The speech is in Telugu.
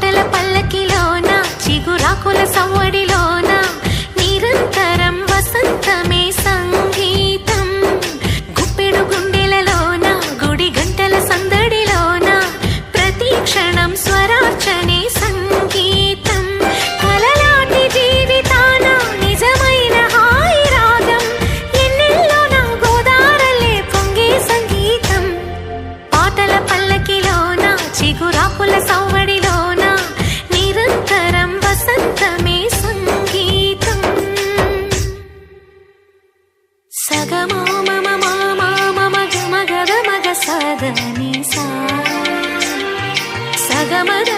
పాటల పల్లకిలోన చిగురాకుల సవ్వడిలోన నిరంతరం వసంతమే సంగీతం. గుప్పెడు గుండెలలోన గుడి గంటల సందడిలోన ప్రతి క్షణం స్వరార్చనే సంగీతం. కలలాంటి జీవితాన నిజమైన హాయి రాగం ఎన్నెల్లో నా గోదారలే పొంగే సంగీతం. పాటల పల్లకిలోన చిగురాకుల సవ్వడిలోన నిరంతరం వసంతమే సంగీతం. సగమో మమ మామ మగ మగ మగ సదని సా సగమద